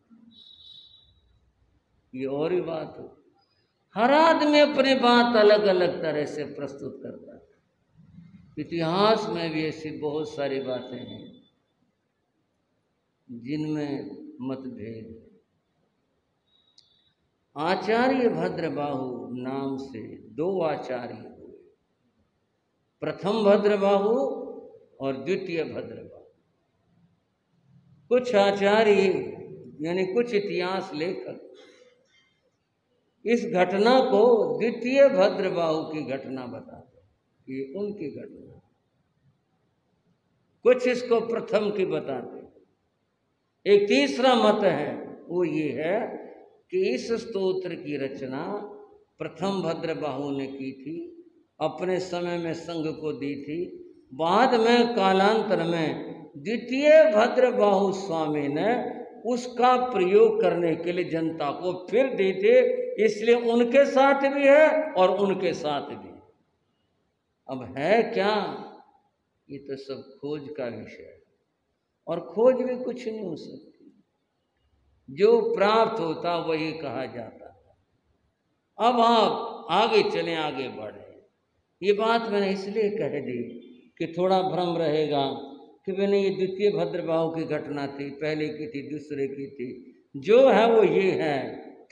ये और ही बात हो, हर आदमी अपनी बात अलग अलग तरह से प्रस्तुत करता है। इतिहास में भी ऐसी बहुत सारी बातें हैं जिनमें मतभेद है। आचार्य भद्रबाहु नाम से दो आचार्य हुए, प्रथम भद्रबाहु और द्वितीय भद्रबाहु। कुछ आचार्य यानी कुछ इतिहास लेखक इस घटना को द्वितीय भद्रबाहु की घटना बताते, ये उनकी घटना। कुछ इसको प्रथम की बताते। एक तीसरा मत है, वो ये है कि इस स्तोत्र की रचना प्रथम भद्रबाहु ने की थी, अपने समय में संघ को दी थी। बाद में कालांतर में द्वितीय भद्रबाहु स्वामी ने उसका प्रयोग करने के लिए जनता को फिर दी थी, इसलिए उनके साथ भी है और उनके साथ भी। अब है क्या, ये तो सब खोज का विषय है, और खोज भी कुछ नहीं हो सकती। जो प्राप्त होता वही कहा जाता है। अब आप आगे चलें, आगे बढ़े। ये बात मैंने इसलिए कह दी कि थोड़ा भ्रम रहेगा कि मैंने ये द्वितीय भद्रबाहु की घटना थी, पहले की थी, दूसरे की थी। जो है वो ये है,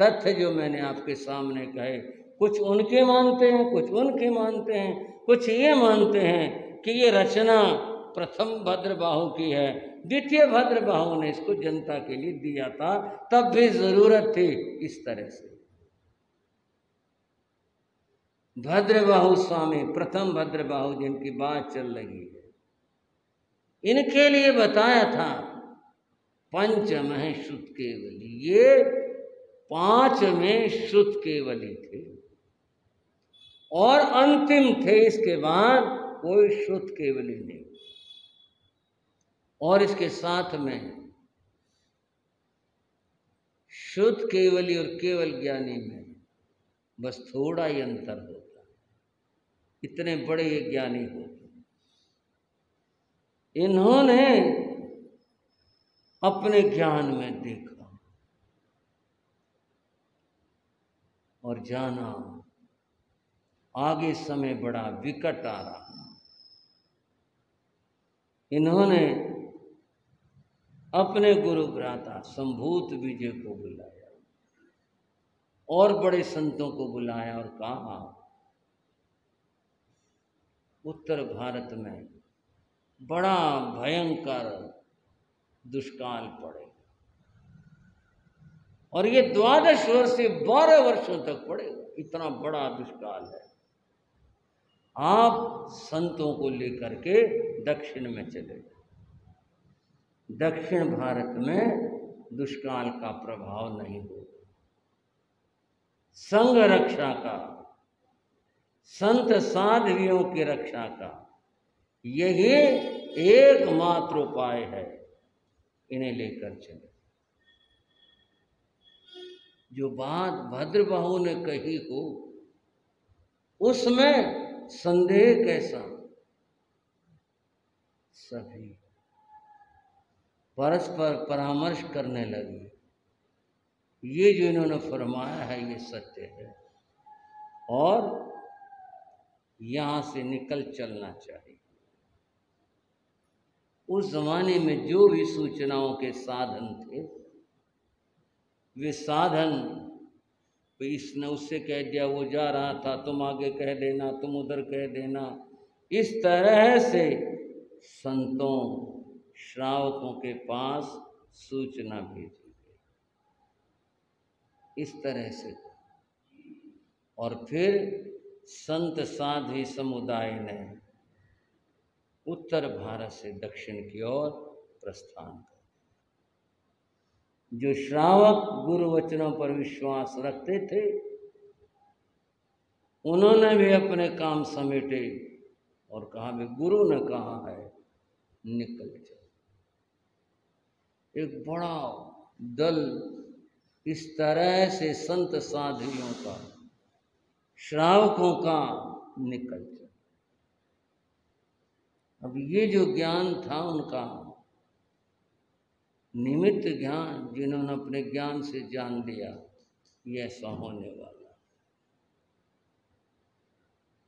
तथ्य जो मैंने आपके सामने कहे। कुछ उनके मानते हैं, कुछ उनके मानते हैं, कुछ ये मानते हैं कि ये रचना प्रथम भद्रबाहु की है, द्वितीय भद्रबाहु ने इसको जनता के लिए दिया था, तब भी जरूरत थी इस तरह से। भद्रबाहु स्वामी, प्रथम भद्रबाहु जिनकी बात चल रही है, इनके लिए बताया था पंचमः शुद्ध केवली। ये 5 में शुद्ध केवली थे और अंतिम थे, इसके बाद कोई शुद्ध केवली नहीं। और इसके साथ में शुद्ध केवली और केवल ज्ञानी में बस थोड़ा ही अंतर होता है, इतने बड़े ये ज्ञानी होते। इन्होंने अपने ज्ञान में देखा और जाना आगे समय बड़ा विकट आ रहा। इन्होंने अपने गुरु भ्राता संभूत विजय को बुलाया और बड़े संतों को बुलाया और कहा, उत्तर भारत में बड़ा भयंकर दुष्काल पड़ेगा और ये 12 वर्ष से 12 वर्षों तक पड़ेगा, इतना बड़ा दुष्काल है। आप संतों को लेकर के दक्षिण में चले जाओ, दक्षिण भारत में दुष्काल का प्रभाव नहीं होगा। संघ रक्षा का संत साध्वियों की रक्षा का यही एकमात्र उपाय है। इन्हें लेकर चले। जो बात भद्रबाहु ने कही हो उसमें संदेह कैसा। सभी परस्पर परामर्श करने लगे। ये जो इन्होंने फरमाया है ये सत्य है और यहाँ से निकल चलना चाहिए। उस जमाने में जो भी सूचनाओं के साधन थे वे साधन, इसने उससे कह दिया, वो जा रहा था, तुम आगे कह देना, तुम उधर कह देना, इस तरह से संतों श्रावकों के पास सूचना भेजी गई, इस तरह से। और फिर संत साध्वी समुदाय ने उत्तर भारत से दक्षिण की ओर प्रस्थान कर। जो श्रावक गुरु वचनों पर विश्वास रखते थे उन्होंने भी अपने काम समेटे और कहा भी गुरु ने कहा है निकल चलो। एक बड़ा दल इस तरह से संत साधुओं का, श्रावकों का निकल चला। अब ये जो ज्ञान था उनका निमित्त ज्ञान, जिन्होंने अपने ज्ञान से जान लिया ये ऐसा होने वाला,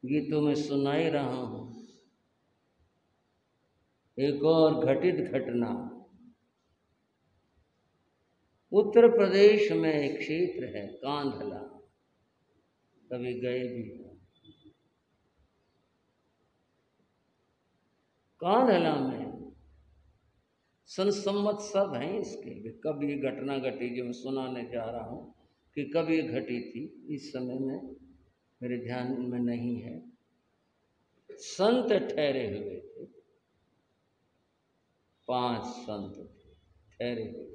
ये तो मैं सुना ही रहा हूं। एक और घटित घटना, उत्तर प्रदेश में एक क्षेत्र है कांधला, कभी गए भी हो। कांधला में संसम्मत सब हैं इसके, कब ये घटना घटी जो मैं सुनाने जा रहा हूँ कि कब ये घटी थी इस समय में मेरे ध्यान में नहीं है। संत ठहरे हुए थे, 5 संत थे ठहरे हुए।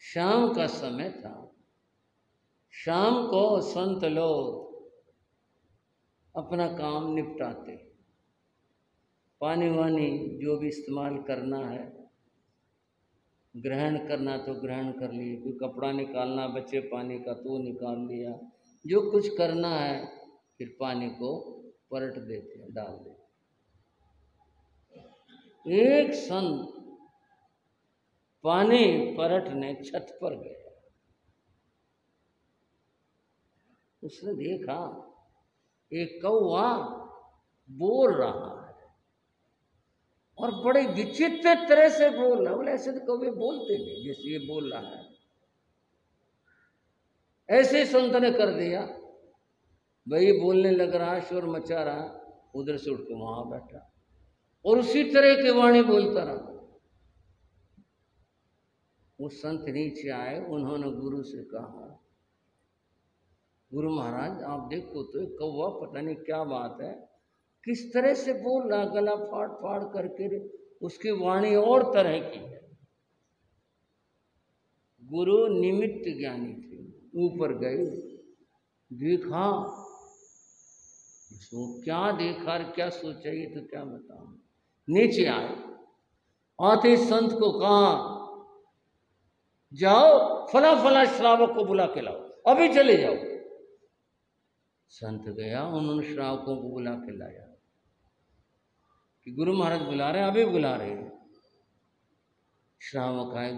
शाम का समय था। शाम को संत लोग अपना काम निपटाते, पानी वानी जो भी इस्तेमाल करना है, ग्रहण करना तो ग्रहण कर लिए, कोई कपड़ा निकालना बच्चे पानी का तो निकाल लिया, जो कुछ करना है फिर पानी को पलट देते हैं, डाल देते। एक संत पानी पलटने छत पर गया। उसने देखा एक कौवा बोल रहा है और बड़े विचित्र तरह से बोल रहा। बोले ऐसे तो कौवे बोलते नहीं जैसे ये बोल रहा है। ऐसे संत ने कर दिया, भाई बोलने लग रहा, शोर मचा रहा, उधर से उठ के वहां बैठा और उसी तरह की वाणी बोलता रहा। वो संत नीचे आए, उन्होंने गुरु से कहा, गुरु महाराज आप देखो तो कौवा पता नहीं क्या बात है, किस तरह से बोल रहा, गला फाड़ फाड़ करके, उसकी वाणी और तरह की है। गुरु निमित्त ज्ञानी थे, ऊपर गए, देखा, इसको क्या देखा और क्या सोचा ये तो क्या बताऊं। नीचे आए, आते संत को कहा, जाओ फला फला श्रावक को बुला के लाओ, अभी चले जाओ। संत गया, उन्होंने श्रावकों को बुला के लाया कि गुरु महाराज बुला रहे हैं, अभी बुला रहे हैं। श्रावक आए,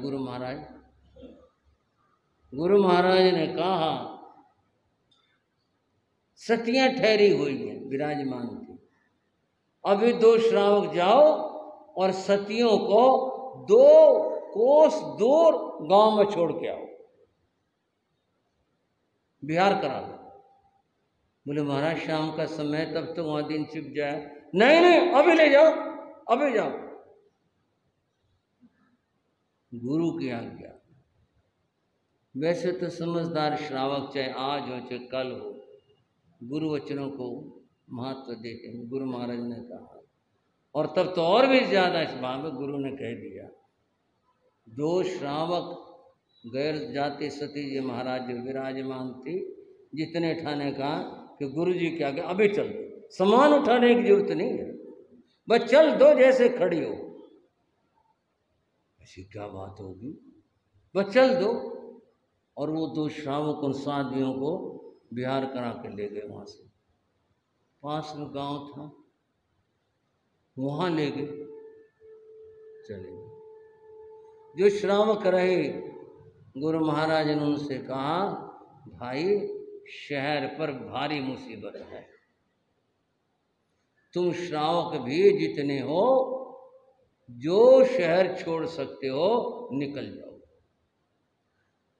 गुरु महाराज ने कहा, सतियां ठहरी हुई हैं, विराजमान थी, अभी 2 श्रावक जाओ और सतियों को 2 कोस दूर गांव में छोड़ के आओ, बिहार करा दो। बोले महाराज शाम का समय, तब तो वहां दिन छिप जाए। नहीं नहीं अभी ले जाओ, अभी जाओ। गुरु की आज्ञा। वैसे तो समझदार श्रावक चाहे आज हो चाहे कल हो, गुरु वचनों को महत्व देते हैं। गुरु महाराज ने कहा, और तब तो और भी ज्यादा इस बात में गुरु ने कह दिया। 2 श्रावक गैर जाति सती जी महाराज जो विराजमान थी, जितने ठाने कहा कि गुरु जी क्या गया, अभी चल दो, सामान उठाने की जरूरत नहीं है, बस चल दो जैसे खड़ी हो। ऐसी क्या बात होगी, बस चल दो। और वो 2 श्रावक उन साधुओं को बिहार करा के ले गए। वहाँ से पास में गांव था, वहाँ ले गए, चले गए। जो श्रावक रहे, गुरु महाराज ने उनसे कहा, भाई शहर पर भारी मुसीबत है, तुम श्रावक भी जितने हो, जो शहर छोड़ सकते हो निकल जाओ।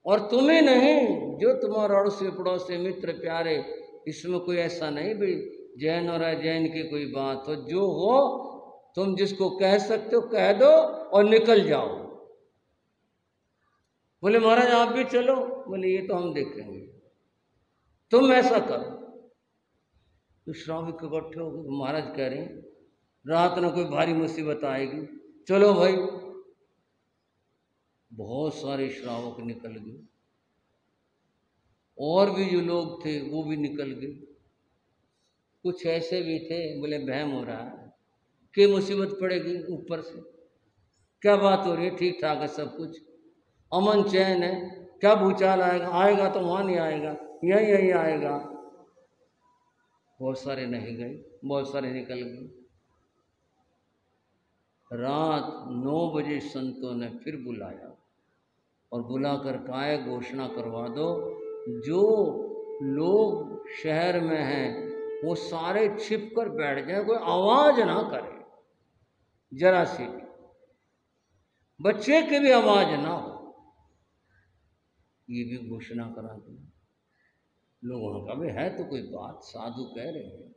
और तुम्हें नहीं, जो तुम्हारा अड़ोसी पड़ोसी मित्र प्यारे, इसमें कोई ऐसा नहीं भी जैन और अजैन की कोई बात हो, जो हो तुम जिसको कह सकते हो कह दो और निकल जाओ। बोले महाराज आप भी चलो, बोले ये तो हम देखेंगे, तुम ऐसा करो। तो श्रावक इकट्ठे हो गए, महाराज कह रहे हैं रात में कोई भारी मुसीबत आएगी, चलो भाई। बहुत सारे श्रावक निकल गए, और भी जो लोग थे वो भी निकल गए। कुछ ऐसे भी थे, बोले बहम हो रहा है कि मुसीबत पड़ेगी ऊपर से, क्या बात हो रही है, ठीक ठाक है सब कुछ, अमन चैन है, क्या भूचाल आएगा, आएगा तो वहाँ नहीं आएगा, यहीं आएगा। बहुत सारे नहीं गए, बहुत सारे निकल गए। रात 9 बजे संतों ने फिर बुलाया और बुलाकर कहा, घोषणा करवा दो, जो लोग शहर में हैं वो सारे छिप कर बैठ जाए, कोई आवाज ना करे, जरा सी भी, बच्चे की भी आवाज ना हो, ये भी घोषणा करा दो। लोगों ने कहा, भाई है तो कोई बात, साधु कह रहे हैं।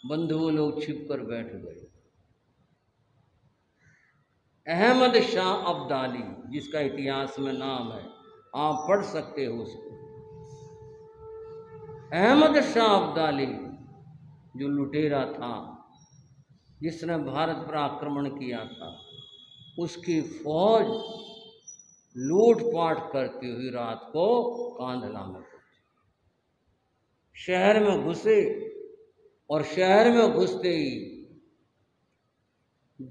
बंधुओं लोग छिप कर बैठ गए। अहमद शाह अब्दाली, जिसका इतिहास में नाम है, आप पढ़ सकते हो उसको। अहमद शाह अब्दाली जो लुटेरा था, जिसने भारत पर आक्रमण किया था, उसकी फौज लूटपाट करती हुई रात को कांधला में पहुंची। शहर में घुसे और शहर में घुसते ही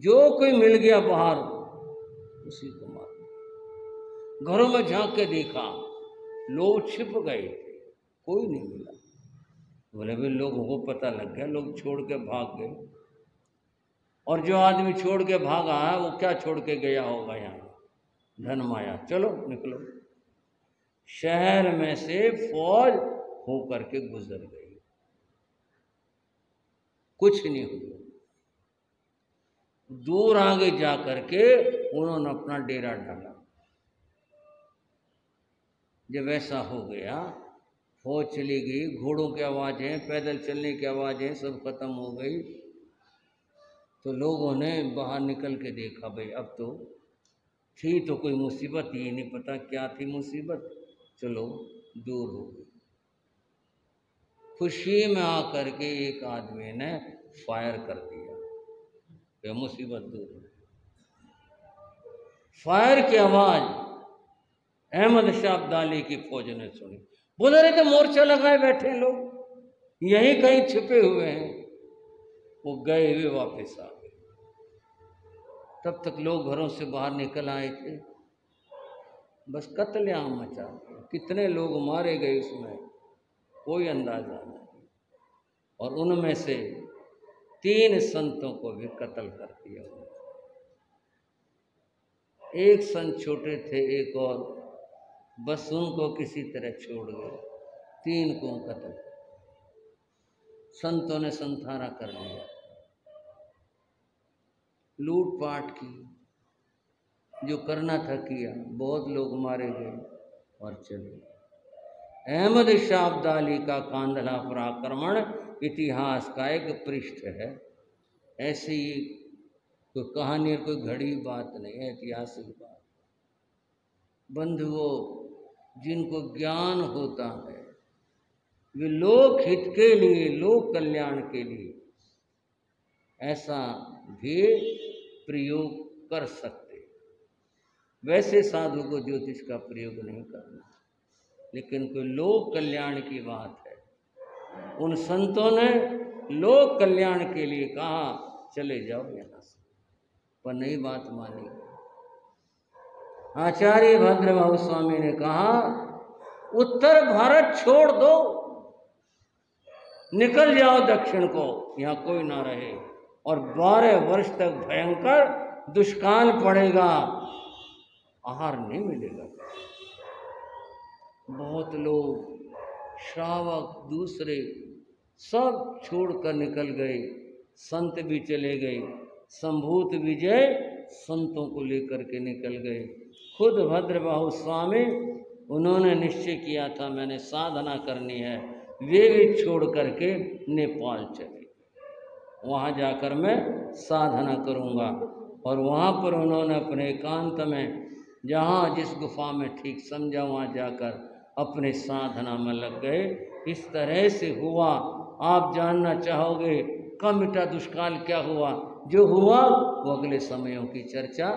जो कोई मिल गया बाहर उसी को मार। घरों में झांक के देखा, लोग छिप गए थे, कोई नहीं मिला। बोले भाई लोगों को पता लग गया, लोग छोड़ के भाग गए। और जो आदमी छोड़ के भागा है वो क्या छोड़ के गया होगा, यहाँ धन माया, चलो निकलो। शहर में से फौज होकर के गुजर गई, कुछ नहीं हुआ। दूर आगे जा करके उन्होंने अपना डेरा डाला। जब ऐसा हो गया, फौज चली गई, घोड़ों की आवाज़ें, पैदल चलने की आवाज़ें सब खत्म हो गई, तो लोगों ने बाहर निकल के देखा, भाई अब तो थी तो कोई मुसीबत, ये नहीं पता क्या थी मुसीबत, चलो दूर हो गई। खुशी में आकर के एक आदमी ने फायर कर दिया, ये मुसीबत दूर हो। फायर की आवाज अहमद शाह अब्दाली की फौज ने सुनी। बोले रहे थे मोर्चा लगाए बैठे लोग, यहीं कहीं छिपे हुए हैं। वो गए हुए वापस आ गए। तब तक लोग घरों से बाहर निकल आए थे, बस कत्लेआम मचा दिया। कितने लोग मारे गए उसमें कोई अंदाजा नहीं। और उनमें से 3 संतों को भी कत्ल कर दिया। एक संत छोटे थे, एक और बस उनको किसी तरह छोड़ गए। 3 को कत्ल, संतों ने संथारा कर लिया, लूटपाट की, जो करना था किया, बहुत लोग मारे गए और चले। अहमद शाह अब्दाली का कांधला पर आक्रमण इतिहास का एक पृष्ठ है। ऐसी कोई कहानी, कोई घड़ी बात नहीं है, ऐतिहासिक बात। बंधुओं, जिनको ज्ञान होता है वे लोक हित के लिए, लोक कल्याण के लिए ऐसा भी प्रयोग कर सकते। वैसे साधु को ज्योतिष का प्रयोग नहीं करना। लेकिन कोई लोक कल्याण की बात है। उन संतों ने लोक कल्याण के लिए कहा चले जाओ यहाँ से, पर नई बात मानी। आचार्य भद्रबाहु स्वामी ने कहा उत्तर भारत छोड़ दो, निकल जाओ दक्षिण को, यहाँ कोई ना रहे, और 12 वर्ष तक भयंकर दुष्काल पड़ेगा, आहार नहीं मिलेगा। बहुत लोग श्रावक दूसरे सब छोड़कर निकल गए, संत भी चले गए, संभूत विजय संतों को लेकर के निकल गए। खुद भद्रबाहु स्वामी उन्होंने निश्चय किया था मैंने साधना करनी है, वे भी छोड़ करके नेपाल चले, वहाँ जाकर मैं साधना करूँगा। और वहाँ पर उन्होंने अपने एकांत में जहाँ जिस गुफा में ठीक समझा वहाँ जाकर अपने साधना में लग गए। इस तरह से हुआ। आप जानना चाहोगे कब मिटा दुष्काल, क्या हुआ? जो हुआ वो अगले समयों की चर्चा